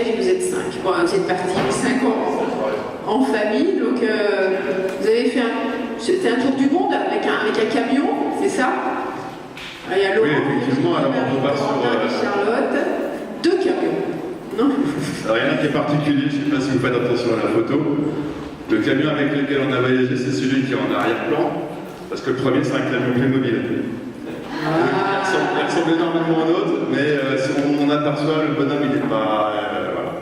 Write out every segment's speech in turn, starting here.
Vous êtes 5. Bon, vous êtes partis 5 ans en famille, donc vous avez fait c'était un tour du monde avec un camion, c'est ça? Il y a Laurent, oui, effectivement, alors on va sur Charlotte, 2 camions, non? Alors il y en a un qui est particulier, je ne sais pas si vous faites attention à la photo. Le camion avec lequel on a voyagé, c'est celui qui est en arrière-plan, parce que le premier c'est un camion Playmobil. Il ressemble énormément à l'autre, mais si on aperçoit le bonhomme, il n'est pas... voilà.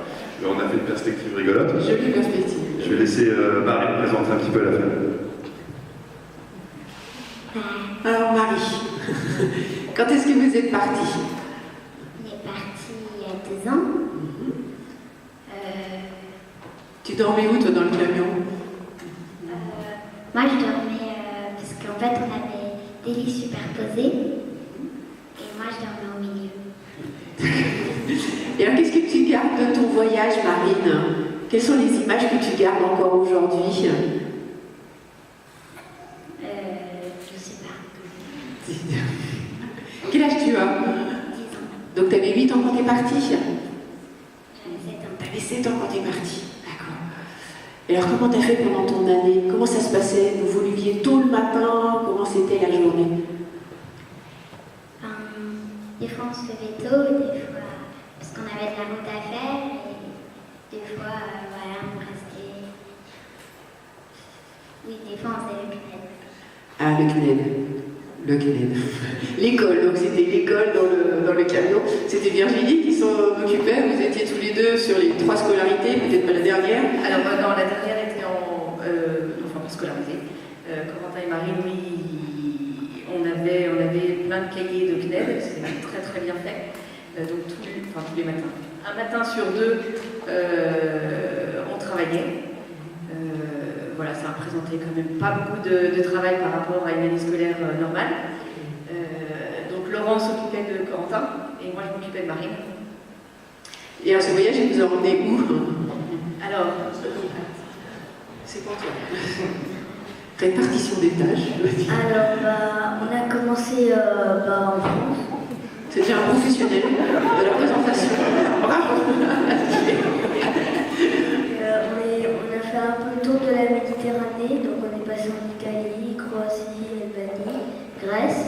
On a fait une perspective rigolote. Jolie perspective. Je vais laisser Marie présenter un petit peu la famille. Alors Marie, quand est-ce que vous êtes partie? On est parti il y a 2 ans. Tu dormais où toi dans le camion? Moi je dormais parce qu'en fait on avait des lits superposés et moi je dormais au milieu. Et alors qu'est-ce que tu gardes de ton voyage, Marine? Quelles sont les images que tu gardes encore aujourd'hui? Je sais pas. Quel âge tu as? 10 ans. Donc tu avais 8 ans quand tu es partie? J'avais 7 ans. Tu avais 7 ans quand tu es partie. D'accord. Et alors comment tu as fait pendant ton année? Comment ça se passait? Vous vous leviez tôt le matin? Comment c'était la journée? Des fois on se levait tôt, des fois parce qu'on avait de la route à faire, et des fois voilà, on restait. Oui, des fois on faisait le CNED. Ah, le CNED. Le CNED. L'école, donc c'était l'école dans le camion. C'était Virginie qui s'en occupait. Vous étiez tous les deux sur les 3 scolarités, peut-être pas la dernière. Alors non, la dernière était enfin pas scolarisée. Corentin et Marie, oui, on avait plein de cahiers de CNED, c'était très très bien fait. Donc tous les matins. Un matin sur 2, on travaillait. Voilà, ça représentait quand même pas beaucoup de travail par rapport à une année scolaire normale. Donc Laurent s'occupait de Corentin et moi je m'occupais de Marine. Et alors ce voyage, il vous a emmené où? Alors, c'est pour toi. Répartition des tâches. Alors on a commencé en France. C'était un professionnel de la présentation. Bravo. On a fait un peu le tour de la Méditerranée, donc on est passé en Italie, Croatie, Albanie, Grèce.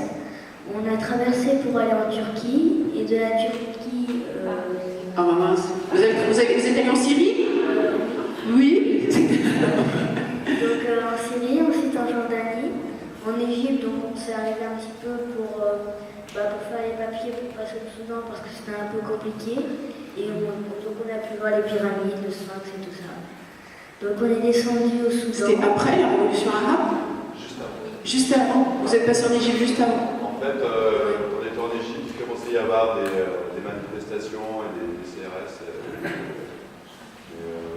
On a traversé pour aller en Turquie, et de la Turquie... Ah mince. Vous êtes allé en Syrie? Oui. Donc en Syrie, ensuite en Jordanie, en Égypte, donc on s'est arrêté un petit peu pour faire les papiers pour passer au Soudan parce que c'était un peu compliqué. Et donc on a pu voir les pyramides, le Sphinx et tout ça. Donc on est descendu au Soudan. C'était après la révolution arabe? Juste avant. Juste avant. Vous êtes passé en Égypte juste avant? En fait, on était en Égypte, il commençait à y avoir des manifestations et des CRS.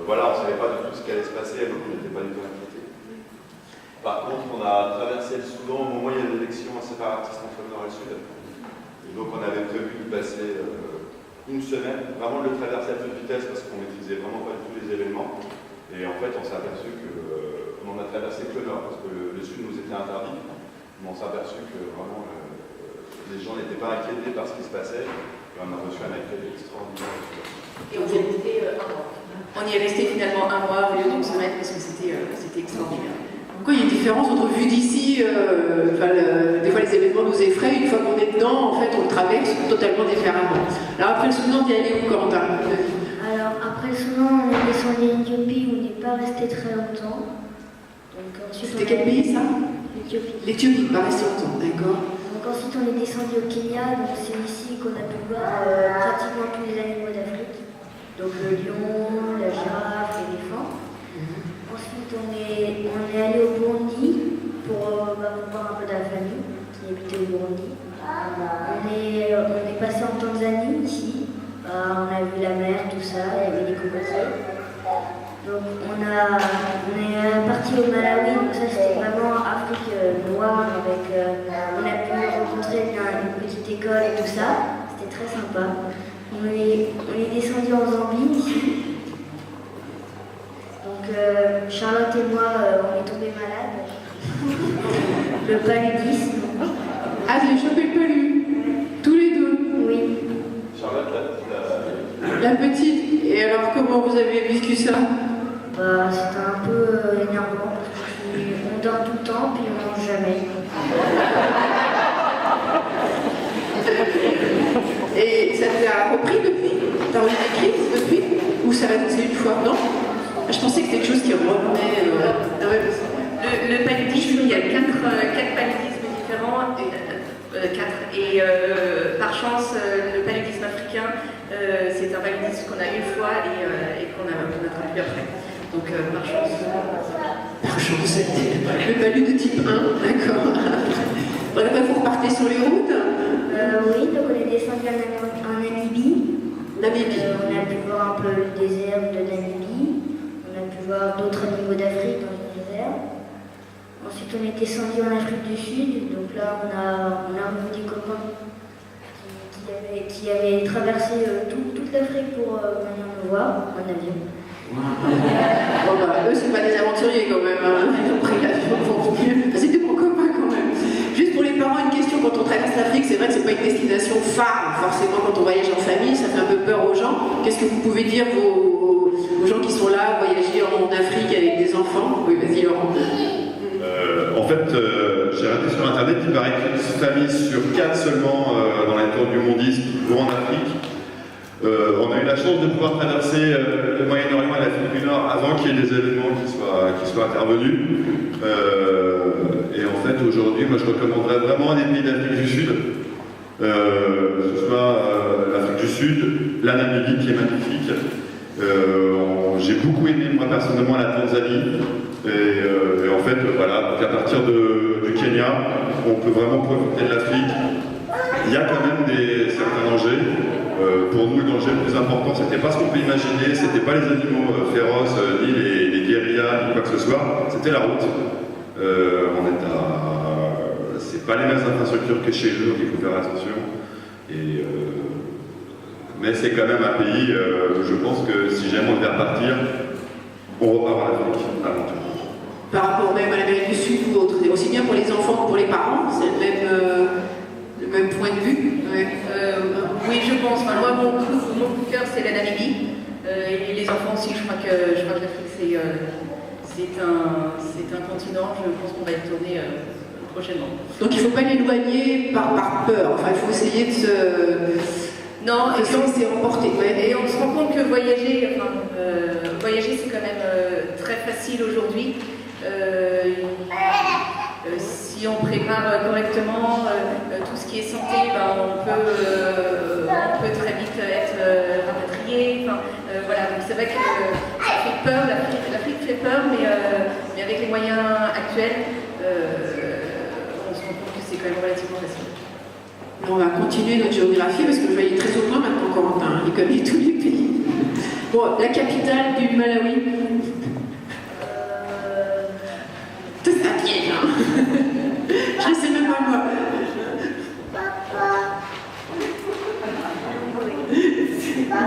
Voilà, on ne savait pas du tout ce qui allait se passer, donc on n'était pas du tout inquiétés. Par contre, on a traversé le Soudan au moment où il y a l'élection séparatiste entre le Nord et le Sud. Et donc on avait prévu de passer une semaine, vraiment de le traverser à toute vitesse parce qu'on ne maîtrisait vraiment pas du tout les événements. Et en fait, on s'est aperçu qu'on n'en a traversé que le Nord, parce que le Sud nous était interdit. Mais on s'est aperçu que vraiment les gens n'étaient pas inquiétés par ce qui se passait. Et on a reçu un accueil extraordinaire. Et on y est resté 1 mois. On y est resté finalement 1 mois au lieu d'une semaine parce que c'était extraordinaire. Pourquoi il y a une différence entre vue d'ici, des fois les événements nous effraient, une fois qu'on est dedans, en fait on le traverse totalement différemment. Alors après le Soudan, t'es allé où, Corentin? Alors après le Soudan, on est descendu en Éthiopie où on n'est pas resté très longtemps. C'était quel pays ça? L'Éthiopie. L'Éthiopie, pas resté longtemps, d'accord. Donc ensuite on est descendu au Kenya, donc c'est ici qu'on a pu voir pratiquement tous les animaux d'Afrique. Donc le lion, la girafe, l'éléphant. Ensuite on est allé au Burundi pour voir un peu de la famille qui habitait au Burundi. On est passé en Tanzanie ici. On a vu la mer, tout ça, il y avait des cocotiers. Donc on est parti au Malawi, donc ça c'était vraiment Afrique noire avec on a pu rencontrer une petite école et tout ça, c'était très sympa. On est descendu en Zambie ici. Donc Charlotte et moi on est tombés malades. Le paludisme. Ah, vous avez chopé le palu? Tous les deux? Oui. Charlotte, La petite, et Et alors, comment vous avez vécu ça? Bah, c'était un peu énervant parce qu'on dort tout le temps puis on mange jamais. Et ça t'a repris depuis? T'as eu des crises depuis? Ou ça va passer une fois? Non? Je pensais que c'était quelque chose qui revenait. Ah ouais, Le paludisme, il y a quatre paludismes différents, et par chance, le paludisme africain, c'est un paludisme qu'on a une fois et qu'on a plus après. Donc par chance. par chance, le palud de type 1, d'accord. Voilà, vous repartez sur les routes? Oui, donc on est descendu en Namibie. Namibie. On a pu voir un peu le désert de Namibie. On a pu voir d'autres animaux d'Afrique dans le désert. Ensuite, on est descendu en Afrique du Sud. Donc là, on a revu des copains qui avaient traversé toute l'Afrique pour venir nous voir en avion. Bon bah, eux, c'est pas des aventuriers quand même, hein. Ils ont pris l'avion pour venir. C'était mon copain quand même. Juste pour les parents, une question, quand on traverse l'Afrique, c'est vrai que c'est pas une destination phare, forcément quand on voyage en famille, ça fait un peu peur aux gens. Qu'est-ce que vous pouvez dire aux gens qui sont là, voyager en Afrique avec des enfants? Oui, vas-y Laurent. En fait, j'ai regardé sur internet, il paraît qu'une famille sur 4 seulement dans les tours du mondisme vont en Afrique. On a eu la chance de pouvoir traverser le Moyen-Orient et l'Afrique du Nord avant qu'il y ait des événements qui soient intervenus. Et en fait, aujourd'hui, moi je recommanderais vraiment des pays d'Afrique du Sud, que ce soit l'Afrique du Sud, la Namibie qui est magnifique. J'ai beaucoup aimé, moi personnellement, la Tanzanie. Et en fait, voilà, donc à partir du Kenya, on peut vraiment profiter de l'Afrique. Il y a quand même certains dangers. Pour nous, le danger le plus important, c'était pas ce qu'on peut imaginer, c'était pas les animaux féroces, ni les guérillas, ni quoi que ce soit, c'était la route. C'est pas les mêmes infrastructures que chez eux, donc il faut faire attention. Mais c'est quand même un pays, je pense que si jamais on devait repartir, on repart à l'Afrique avant tout. Par rapport même à l'Amérique du Sud ou autre, aussi bien pour les enfants que pour les parents, c'est le même point de vue. Ouais. Oui, je pense. Enfin, moi, mon coup de cœur, c'est la Namibie. Et les enfants aussi, je crois que l'Afrique, c'est un continent. Je pense qu'on va y retourner prochainement. Donc il ne faut pas l'éloigner par peur. Enfin, il faut essayer de se... Non, et puis on s'est emporté. Ouais. Et on se rend compte que voyager, c'est quand même très facile aujourd'hui. Si on prépare correctement tout ce qui est santé, on peut très vite être rapatrié. Voilà, donc c'est vrai que ça fait peur, l'Afrique fait peur, mais avec les moyens actuels, on se rend compte que c'est quand même relativement facile. On va continuer notre géographie parce que je vais aller très au loin maintenant, Corentin. Il connaît tous les pays. Bon, la capitale du Malawi. Tout ça piège, hein. Je ne sais même pas moi.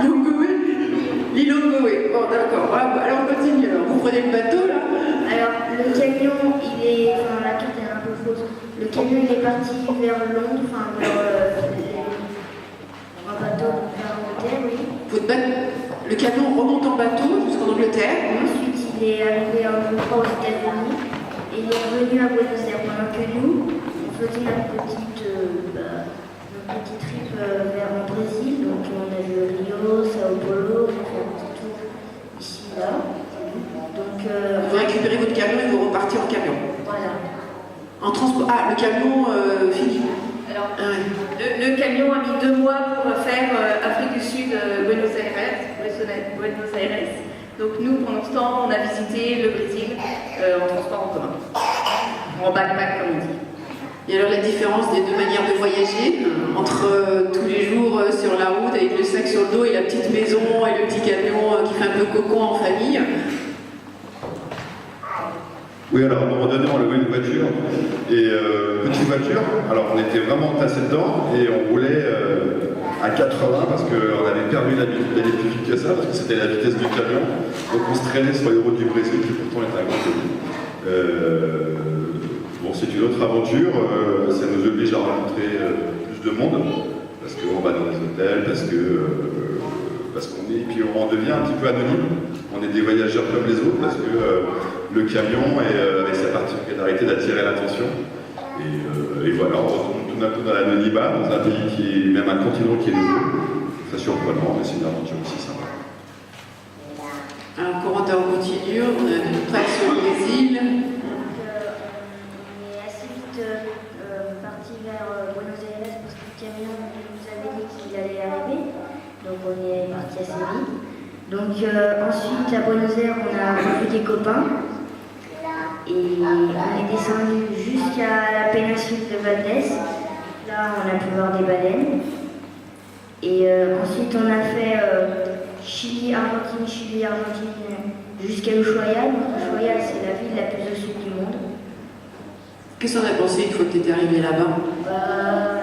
Lilongwe. Lilongwe. Bon, d'accord. Alors on continue. Alors, vous prenez le bateau là. Alors le camion, la carte est un peu fausse. Le camion il est parti vers Londres, vers un bateau vers l'Angleterre, oui. Le camion remonte en bateau jusqu'en Angleterre. Ensuite il est arrivé je crois aux États-Unis et il est revenu à Buenos Aires pendant que nous on faisait notre petite trip vers le Brésil. Donc on a vu Rio, Sao Paulo, on a fait un petit tour ici là. Donc vous récupérez votre camion et vous repartez en camion. Voilà. En transport. Ah, le camion fini. Alors, le camion a mis 2 mois pour faire Afrique du Sud, Buenos Aires. Donc nous, pendant ce temps, on a visité le Brésil en transport en commun. En backpack, comme on dit. Et alors la différence des deux manières de voyager, entre tous les jours sur la route avec le sac sur le dos et la petite maison et le petit camion qui fait un peu cocon en famille. Oui, alors à un moment donné, on louait une voiture, et petite voiture, alors on était vraiment tassé dedans, et on roulait à 80 parce qu'on avait perdu l'habitude d'aller plus vite que ça, parce que c'était la vitesse du camion, donc on se traînait sur les routes du Brésil, qui pourtant est un grand pays. Bon, c'est une autre aventure, ça nous oblige à rencontrer plus de monde, parce qu'on va dans les hôtels, parce que parce puis on devient un petit peu anonyme. On est des voyageurs comme les autres parce que le camion avec sa particularité d'attirer l'attention. Et voilà, on retombe tout d'un coup dans l'anonymat, dans un pays qui est même un continent qui est nouveau. Très surprenant, mais c'est une aventure aussi sympa. Alors, Corentin, on continue, on a une trace sur le Brésil. On est assez vite parti vers Buenos Aires parce que le camion nous avait dit qu'il allait arriver. Donc on est parti assez vite. Donc ensuite à Buenos Aires on a revu des copains. Et on est descendu jusqu'à la péninsule de Valdés. Là on a pu voir des baleines. Et ensuite on a fait Chili-Argentine jusqu'à Ushuaia. Donc Ushuaia c'est la ville la plus au sud du monde. Qu'est-ce qu'on a pensé une fois que tu étais arrivé là-bas?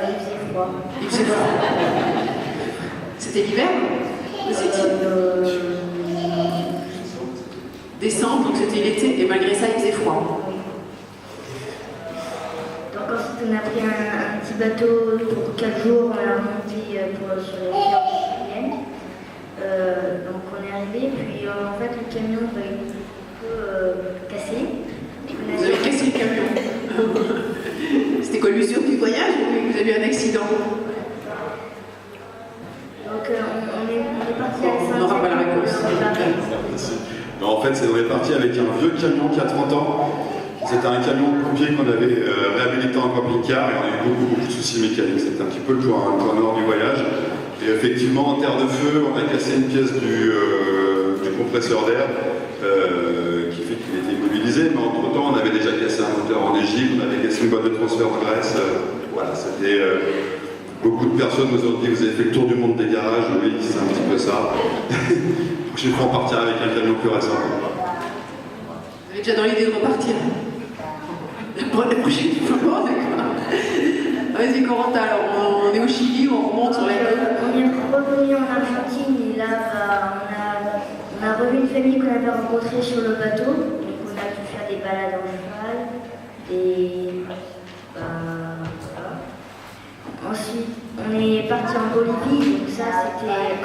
Il faisait froid. Il faisait froid. C'était l'hiver? Décembre, donc c'était l'été, et malgré ça il faisait froid. Donc ensuite on a pris un petit bateau pour 4 jours, on l'a remonté sur les fjords chiliennes. Donc on est arrivé, puis en fait le camion il est un peu cassé. Vous avez cassé le camion. C'était quoi l'usure du voyage ou vous avez eu un accident? Donc on est parti à On n'aura pas la réponse. En fait, on est parti avec un vieux camion qui a 30 ans. C'était un camion de pompier qu'on avait réhabilité en camping-car et on a eu beaucoup de soucis mécaniques. C'était un petit peu le point nord du voyage. Et effectivement, en terre de feu, on a cassé une pièce du compresseur d'air qui fait qu'il était immobilisé. Mais entre-temps, on avait déjà cassé un moteur en Égypte, on avait cassé une boîte de transfert en Grèce. Voilà, c'était... Beaucoup de personnes nous ont dit vous avez fait le tour du monde des garages, oui, c'est un petit peu ça. Prochaine fois, on partira avec un camion plus récent. Vous avez déjà dans l'idée de repartir? La prochaine fois, d'accord. Vas-y, Corentin, alors on est au Chili, on remonte sur les côtes. On est revenu en Argentine et là, on a revu une famille qu'on avait rencontrée sur le bateau. Donc on a pu faire des balades en cheval, voilà. Ensuite, on est parti en Bolivie, donc ça c'était...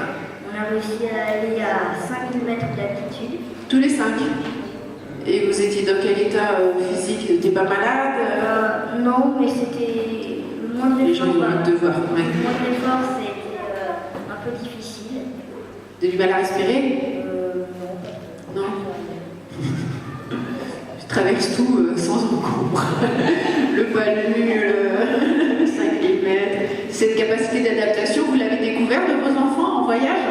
On a réussi à aller à 5000 mètres d'altitude. Tous les 5. Et vous étiez dans quel état physique? Vous n'étiez pas malade? Non, mais c'était... Le moindre Les gens effort, ont envie de voir. Ouais. le moindre effort, c'était un peu difficile. Vous avez du mal à respirer? Non. Non. Je traverse tout sans encombre. Le palu, le 5000 mètres. Cette capacité d'adaptation, vous l'avez découvert de vos enfants en voyage?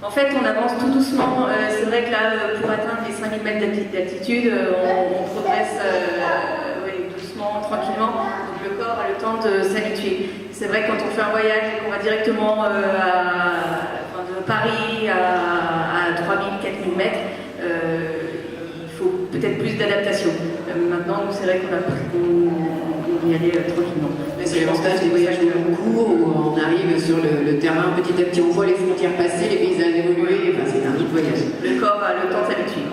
En fait, on avance tout doucement. C'est vrai que là, pour atteindre les 5000 mètres d'altitude, on progresse doucement, tranquillement. Donc le corps a le temps de s'habituer. C'est vrai que quand on fait un voyage et qu'on va directement de Paris à 3000, 4000 mètres, il faut peut-être plus d'adaptation. Maintenant, c'est vrai qu'on y allait tranquillement. Mais c'est l'avantage des voyages de long cours où on arrive sur le terrain petit à petit, on voit les frontières passer, les paysages évoluer, enfin, c'est un autre voyage. Le corps a le temps de s'habituer.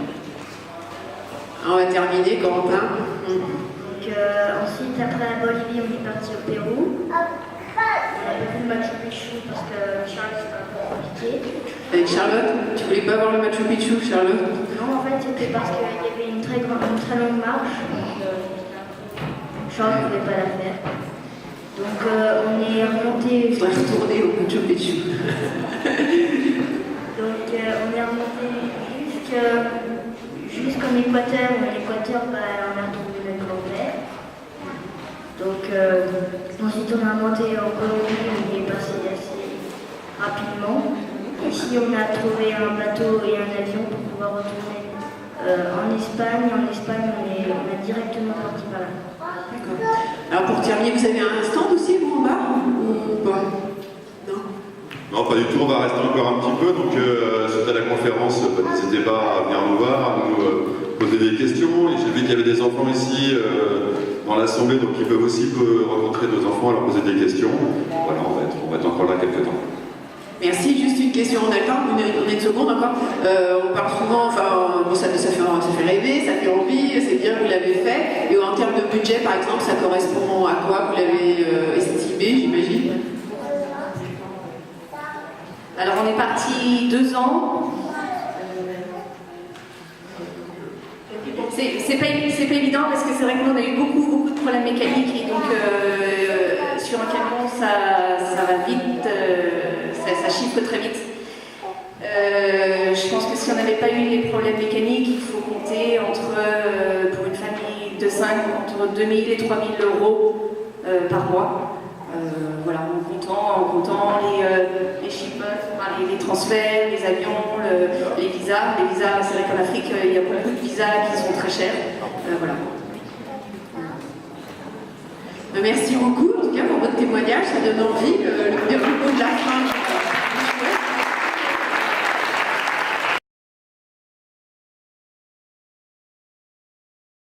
On va terminer, Corentin. Donc ensuite, après la Bolivie, on est parti au Pérou. On a vu le Machu Picchu parce que Charles, c'était un peu compliqué. Avec Charlotte, tu voulais pas voir le Machu Picchu, Charlotte? Non, en fait, c'était parce qu'il y avait une très longue marche. Donc, Charles ne pouvait pas la faire. Donc, on est remonté. Il faudrait retourner au Machu Picchu. Donc, on est remonté jusqu'en Équateur. En Équateur, on a retrouvé notre grand-père. Donc, ensuite, on a monté en Colombie, on y est passé assez rapidement. Ici, on a trouvé un bateau et un avion pour pouvoir retourner en Espagne. En Espagne, on est directement parti par là. D'accord. Alors, pour terminer, vous avez un stand aussi, vous, en bas? Ou pas? Non? Non, pas du tout, on va rester encore un petit peu. Donc, suite à la conférence, n'hésitez pas à venir nous voir, à nous poser des questions. Et j'ai vu qu'il y avait des enfants ici dans l'assemblée, donc ils peuvent aussi rencontrer nos enfants, leur poser des questions. Voilà, on va être encore là quelques temps. Merci, juste une question en attente, on est une seconde encore. On parle souvent, enfin, bon, ça fait rêver, ça fait envie, c'est bien, vous l'avez fait. Et en termes de budget, par exemple, ça correspond à quoi? Vous l'avez estimé, j'imagine? Alors on est parti 2 ans. C'est pas évident parce que c'est vrai que nous on a eu beaucoup de problèmes mécaniques et donc sur un camion ça va vite, ça chiffre très vite. Je pense que si on n'avait pas eu les problèmes mécaniques, il faut compter pour une famille de 5, entre 2000 et 3000 euros par mois. Voilà, en comptant les shipments, les transferts, les avions, les visas. Les visas, c'est vrai qu'en Afrique, il y a beaucoup de visas qui sont très chers. Voilà. Merci beaucoup, en tout cas, pour votre témoignage. Ça donne envie. Le mot de la fin.